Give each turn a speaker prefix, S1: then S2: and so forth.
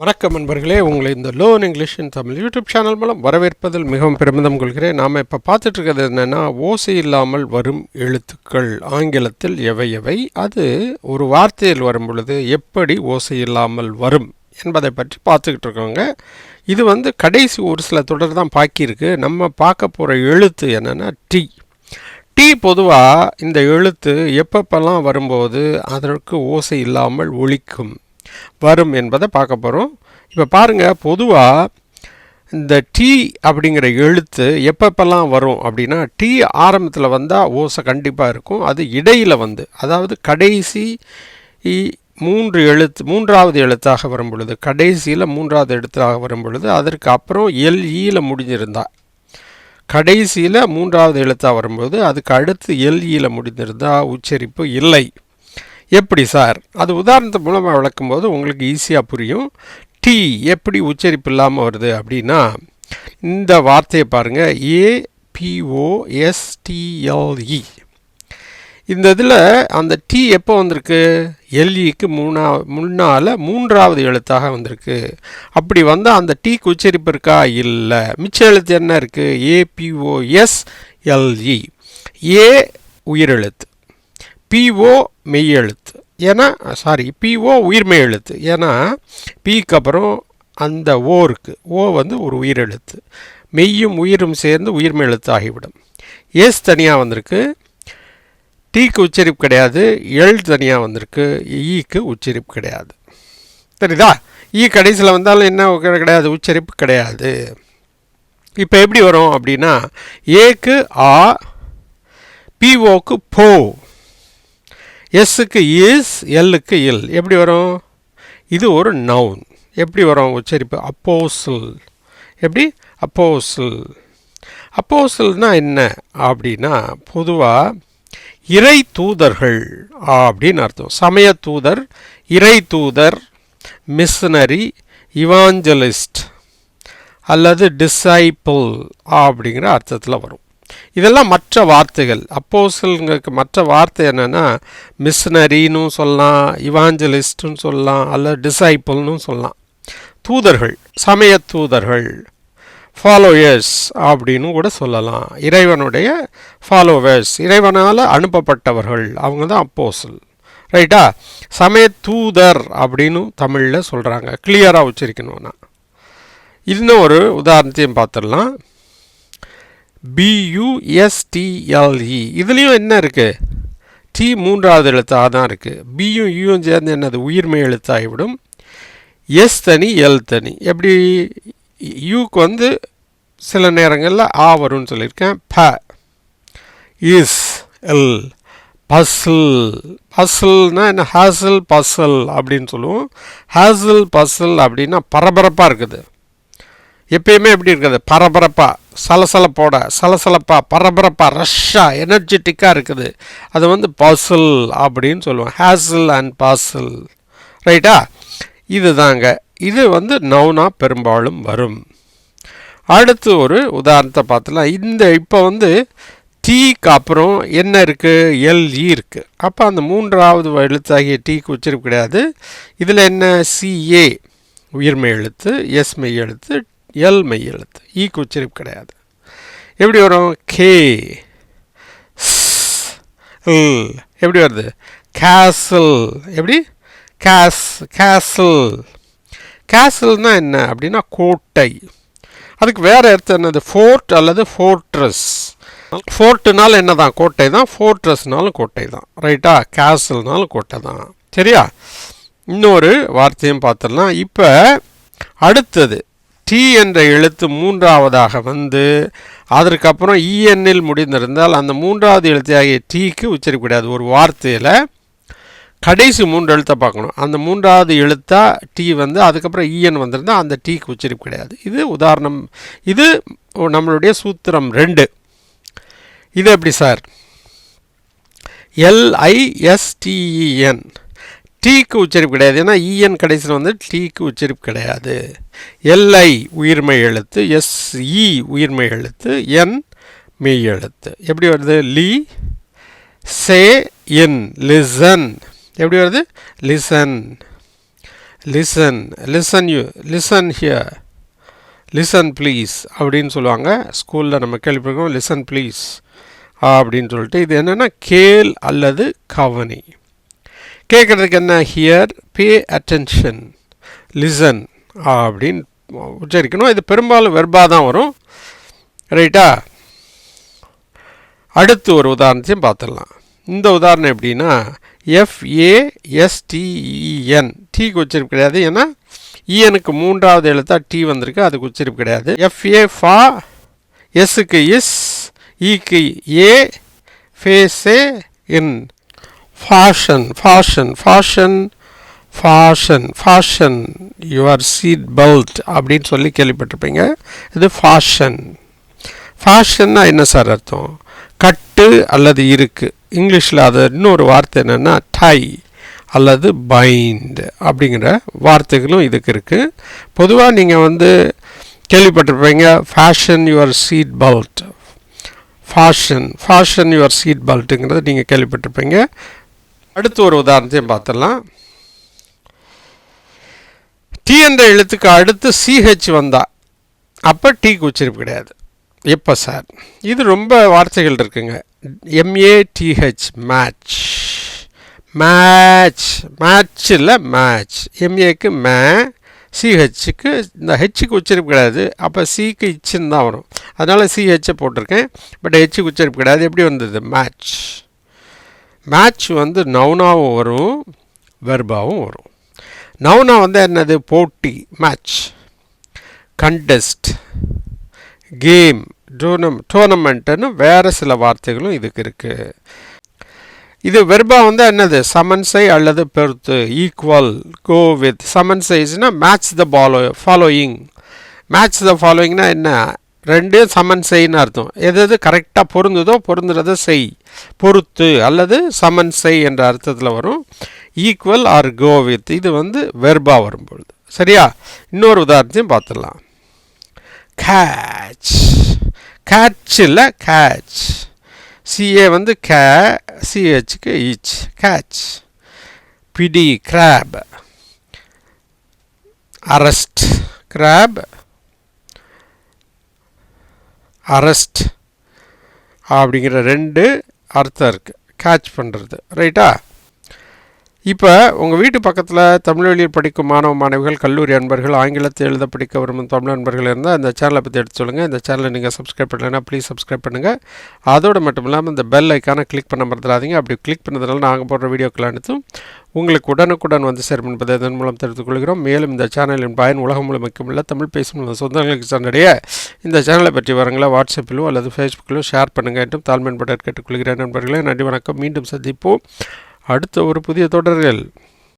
S1: வணக்கம் நண்பர்களே, உங்களை இந்த லேர்ன் இங்கிலீஷ் இன் தமிழ் யூடியூப் சேனல் மூலம் வரவேற்பதில் மிகவும் பெருமிதம் கொள்கிறேன். நாம் இப்போ பார்த்துட்டு இருக்கிறது என்னென்னா, ஓசை இல்லாமல் வரும் எழுத்துக்கள் ஆங்கிலத்தில் எவை எவை, அது ஒரு வார்த்தையில் வரும் பொழுது எப்படி ஓசை இல்லாமல் வரும் என்பதை பற்றி பார்த்துக்கிட்டு இருக்கோங்க. இது கடைசி ஒரு சில தொடர் தான் பாக்கியிருக்கு. நம்ம பார்க்க போகிற எழுத்து என்னென்னா டி. டி பொதுவாக இந்த எழுத்து எப்பப்பெல்லாம் வரும்போது அதற்கு ஓசை இல்லாமல் ஒலிக்கும் வரும் என்பதை பார்க்க போகிறோம். இப்போ பாருங்கள், பொதுவாக இந்த டி அப்படிங்கிற எழுத்து எப்பப்பெல்லாம் வரும் அப்படின்னா, டி ஆரம்பத்தில் வந்தால் ஓசை கண்டிப்பாக இருக்கும். அது இடையில் அதாவது கடைசி மூன்றாவது எழுத்தாக வரும் பொழுது, கடைசியில் மூன்றாவது எழுத்தாக வரும் பொழுது, அதற்கு அப்புறம் எல்இயில் முடிஞ்சிருந்தா, கடைசியில் மூன்றாவது எழுத்தாக வரும்போது அதுக்கு அடுத்து எல்இயில் முடிஞ்சிருந்தால் உச்சரிப்பு இல்லை. எப்படி சார்? அது உதாரணத்து மூலமாக விளக்கும்போது உங்களுக்கு ஈஸியாக புரியும். டி எப்படி உச்சரிப்பு இல்லாமல் வருது அப்படின்னா, இந்த வார்த்தையை பாருங்கள், APOSTLE. இந்த இதில் அந்த டி எப்போ வந்திருக்கு? எல்இக்கு முன்னால் மூன்றாவது எழுத்தாக வந்திருக்கு. அப்படி வந்தால் அந்த டீக்கு உச்சரிப்பு இருக்கா? இல்லை. மிச்ச எழுத்து என்ன இருக்குது? APOSLE. ஏ உயிரெழுத்து, பிஓ மெய் எழுத்து, ஏன்னா பிஓ உயிர்மெய் எழுத்து, ஏன்னா பிக்கு அப்புறம் அந்த ஓ இருக்குது. ஓ ஒரு உயிரெழுத்து, மெய்யும் உயிரும் சேர்ந்து உயிர்மெய் எழுத்து ஆகிவிடும். எஸ் தனியாக வந்திருக்கு, டீக்கு உச்சரிப்பு கிடையாது. எல் தனியாக வந்திருக்கு, ஈக்கு உச்சரிப்பு கிடையாது. சரிதா? ஈ கடைசியில் வந்தாலும் என்ன கிடையாது? உச்சரிப்பு கிடையாது. இப்போ எப்படி வரும் அப்படின்னா, ஏக்கு ஆ, பிஓக்கு போ, எஸ்ஸுக்கு இஸ், எல்லுக்கு இல். எப்படி வரும்? இது ஒரு நவுன். எப்படி வரும் உச்சரிப்பு? அப்போசல். எப்படி? அப்போசல். அப்போசல்னால் என்ன அப்படின்னா, பொதுவாக இறை தூதர்கள் அப்படின்னு அர்த்தம். சமய தூதர், இறை தூதர், மிஷனரி, இவாஞ்சலிஸ்ட் அல்லது டிசைபிள் அப்படிங்கிற அர்த்தத்தில் வரும். இதெல்லாம் மற்ற வார்த்தைகள். அப்போஸ்தலர்களுக்கு மற்ற வார்த்தை என்னென்னா, மிஷனரின்னு சொல்லலாம், இவாஞ்சலிஸ்ட்னு சொல்லலாம், அல்லது டிசைபிள்னு சொல்லலாம். தூதர்கள், சமய தூதர்கள், ஃபாலோயர்ஸ் அப்படின்னு கூட சொல்லலாம். இறைவனுடைய ஃபாலோவர்ஸ், இறைவனால் அனுப்பப்பட்டவர்கள், அவங்க தான் அப்போஸ்தல். ரைட்டா? சமய தூதர் அப்படின்னு தமிழில் சொல்கிறாங்க. கிளியராக உச்சரிக்கணும்னா. இன்னும் ஒரு உதாரணத்தையும் பார்த்துடலாம். BUSTLE. இதுலேயும் என்ன இருக்குது? டி மூன்றாவது எழுத்தாக தான் இருக்குது. பியும் யூயும் சேர்ந்து என்னது? உயிர்மெய் எழுத்தாகிவிடும். எஸ் தனி, எல் தனி. எப்படி? யூக்கு சில நேரங்களில் ஆ வரும்னு சொல்லியிருக்கேன். ப, இஸ், எல். பஸ்ஸில். பஸ்ஸில்னா என்ன? ஹேசல் பஸ்ஸல் அப்படின்னு சொல்லுவோம். ஹேசல் பஸ்ஸல் அப்படின்னா பரபரப்பாக இருக்குது. எப்பயுமே எப்படி இருக்குது? பரபரப்பாக, சலசலப்போட, சலசலப்பாக, பரபரப்பாக, ரஷ்ஷாக, எனர்ஜெட்டிக்காக இருக்குது. அது பஸ்ஸில் அப்படின்னு சொல்லுவோம். ஹேசல் அண்ட் பஸ்ஸில். ரைட்டா? இது தாங்க. இது நவுனாக பெரும்பாலும் வரும். அடுத்து ஒரு உதாரணத்தை பார்த்துலாம். இப்போ டீக்கு அப்புறம் என்ன இருக்குது? எல்இ இருக்குது. அப்போ அந்த மூன்றாவது எழுத்தாகிய டீக்கு உச்சரிப்பு கிடையாது. இதில் என்ன? சிஏ உயிர்மெய் எழுத்து, எஸ் மெய் எழுத்து, எல் மெய் எழுத்து, ஈக்கு உச்சரிப்பு கிடையாது. எப்படி வரும்? கே, எப்படி வருது? கேசல். எப்படி? கேசல். கேசல்னா என்ன அப்படின்னா கோட்டை. அதுக்கு வேறு அர்த்தம் என்னது? ஃபோர்ட் அல்லது ஃபோர்ட்ரஸ். ஃபோர்ட்டுனாலும் என்ன தான்? கோட்டை தான். ஃபோர்ட்ரஸ்னாலும் கோட்டை தான். ரைட்டா? கேசல்னாலும் கோட்டை தான். சரியா? இன்னொரு வார்த்தையும் பார்த்துடலாம். இப்போ அடுத்தது டி என்ற எழுத்து மூன்றாவதாக அதற்கப்புறம் இஎன்னில் முடிந்திருந்தால் அந்த மூன்றாவது எழுத்தாகிய டீக்கு உச்சரிப்பு கிடையாது. ஒரு வார்த்தையில் கடைசி மூன்று எழுத்தை பார்க்கணும். அந்த மூன்றாவது எழுத்தா டி அதுக்கப்புறம் இஎன் வந்திருந்தால் அந்த டீக்கு உச்சரிப்பு கிடையாது. இது உதாரணம். இது நம்மளுடைய சூத்திரம் 2. இது எப்படி சார்? LISTEN. டீக்கு உச்சரிப்பு கிடையாது. ஏன்னா இஎன் கடைசியில் டீக்கு உச்சரிப்பு கிடையாது. எல்ஐ உயிர்மெய் எழுத்து, எஸ்இ உயிர்மெய் எழுத்து, என் மெய் எழுத்து. எப்படி வருது? லி, சே, இன், லிசன். எப்படி வருது? Listen. Listen here, listen please அப்படின்னு சொல்லுவாங்க. ஸ்கூலில் நம்ம கேள்விப்பட்டிருக்கோம் லிசன் ப்ளீஸ் அப்படின்னு சொல்லிட்டு. இது என்னென்னா கேள் அல்லது கவனி. கேட்குறதுக்கு என்ன ஹியர், பே அட்டென்ஷன், லிசன் அப்படின்னு உச்சரிக்கணும். இது பெரும்பாலும் வெர்பாக தான் வரும். ரைட்டா? அடுத்து ஒரு உதாரணத்தையும் பார்த்துடலாம். இந்த உதாரணம் எப்படின்னா FASTEN, டீக்கு உச்சரிப்பு கிடையாது. ஏன்னா இஎனுக்கு மூன்றாவது எழுத்தா டி வந்திருக்கு, அதுக்கு உச்சரிப்பு கிடையாது. FA ஃபா, எஸ்ஸுக்கு இஸ், ஈக்கு ஏ, ஃபேஸே இன். Fasten fasten fasten fasten fasten your seat belt அப்படின்னு சொல்லி கேள்விப்பட்டிருப்பீங்க. இது ஃபாஷன். ஃபாஷன்னா என்ன சார் அர்த்தம்? கட்டு அல்லது இருக்கு. இங்கிலீஷில் அது இன்னொரு வார்த்தை என்னென்னா டை அல்லது பைண்ட் அப்படிங்கிற வார்த்தைகளும் இதுக்கு இருக்குது. பொதுவாக நீங்கள் கேள்விப்பட்டிருப்பீங்க fasten your seat belt, fasten your seat பெல்ட்டுங்கிறத நீங்கள் கேள்விப்பட்டிருப்பீங்க. அடுத்து ஒரு உதாரணத்தையும் பார்த்துடலாம். டி என்ற எழுத்துக்கு அடுத்து சிஹெச் வந்தா அப்போ டீக்கு உச்சரிப்பு கிடையாது. எப்போ சார்? இது ரொம்ப வார்த்தைகள் இருக்குங்க. MATH, மேட்ச், மேட்ச், மேட்ச் இல்லை மேட்ச். எம்ஏக்கு மே, சிஹெச்சுக்கு இந்த ஹெச்சுக்கு உச்சரிப்பு கிடையாது. அப்போ சிக்கு இச்சுன்னு தான் வரும். அதனால் சிஹெச்சை போட்டிருக்கேன். பட் ஹெச்சுக்கு உச்சரிப்பு கிடையாது. எப்படி வந்தது? மேட்ச். மேட்ச் நவுனாவும் வரும், வெர்பாவும் வரும். நவுனா என்னது? போட்டி, மேட்ச். கண்டெஸ்ட், கேம், டோர்னமெண்ட்டுன்னு வேறு சில வார்த்தைகளும் இதுக்கு இருக்குது. இது வெர்பா என்னது? சமன்சை அல்லது பெருத்து, ஈக்குவல், கோ வித். சமன்சைஸ்னால் match the following. Match the ஃபாலோயிங்னா என்ன? ரெண்டும் சமன்சைன்னு அர்த்தம். எது கரெக்டாக பொருந்துதோ பொருந்துறதை செய், பொறுத்து அல்லது சமன்சை என்ற அர்த்தத்தில் வரும். ஈக்குவல் ஆர் கோ வித் இது வெர்பா வரும்பொழுது. சரியா? இன்னொரு உதாரணத்தையும் பார்த்துடலாம். கேட்ச், கேட்ச் இல்லை கேட்ச். சிஏ கே, சிஹெச்சுக்கு ஈச், கேட்ச். பிடி, கிராப். அரஸ்ட், கிராப், அரஸ்ட் அப்படிங்கிற ரெண்டு அர்த்தம் இருக்குது கேட்ச் பண்ணுறது. ரைட்டா? இப்போ உங்கள் வீட்டு பக்கத்தில் தமிழ் வழியில் படிக்கும் மாணவ மாணவிகள், கல்லூரி அன்பர்கள், ஆங்கிலத்தை எழுத படிக்க விரும்பும் தமிழ் அன்பர்கள் இருந்தால் இந்த சேனலை பற்றி எடுத்து சொல்லுங்கள். இந்த சேனலை நீங்கள் சப்ஸ்கிரைப் பண்ணலைன்னா ப்ளீஸ் சப்ஸ்கிரைப் பண்ணுங்கள். அதோடு மட்டும் இல்லாமல் இந்த பெல் ஐக்கானை கிளிக் பண்ண மறந்துடாதீங்க. அப்படி கிளிக் பண்ணதுனால நாங்கள் போடுற வீடியோக்கள் அனைத்தும் உங்களுக்கு உடனுக்குடன் சேரும் என்பதை இதன் மூலம் தெரிவித்துக் கொள்கிறோம். மேலும் இந்த சேனலின் பயன் உலகம் முழுமைக்கும் உள்ள தமிழ் பேசும் சொந்தங்களுக்கு சென்றடைய இந்த சேனலை பற்றி வரங்களை வாட்ஸ்அப்பிலோ அல்லது ஃபேஸ்புக்கிலோ ஷேர் பண்ணுங்கள் என்றும் தாழ்மையின் பட்டர் கேட்டுக்கொள்கிறேன். நண்பர்களே, நன்றி, வணக்கம். மீண்டும் சந்திப்போம் அடுத்த ஒரு புதிய தொடர்கள்.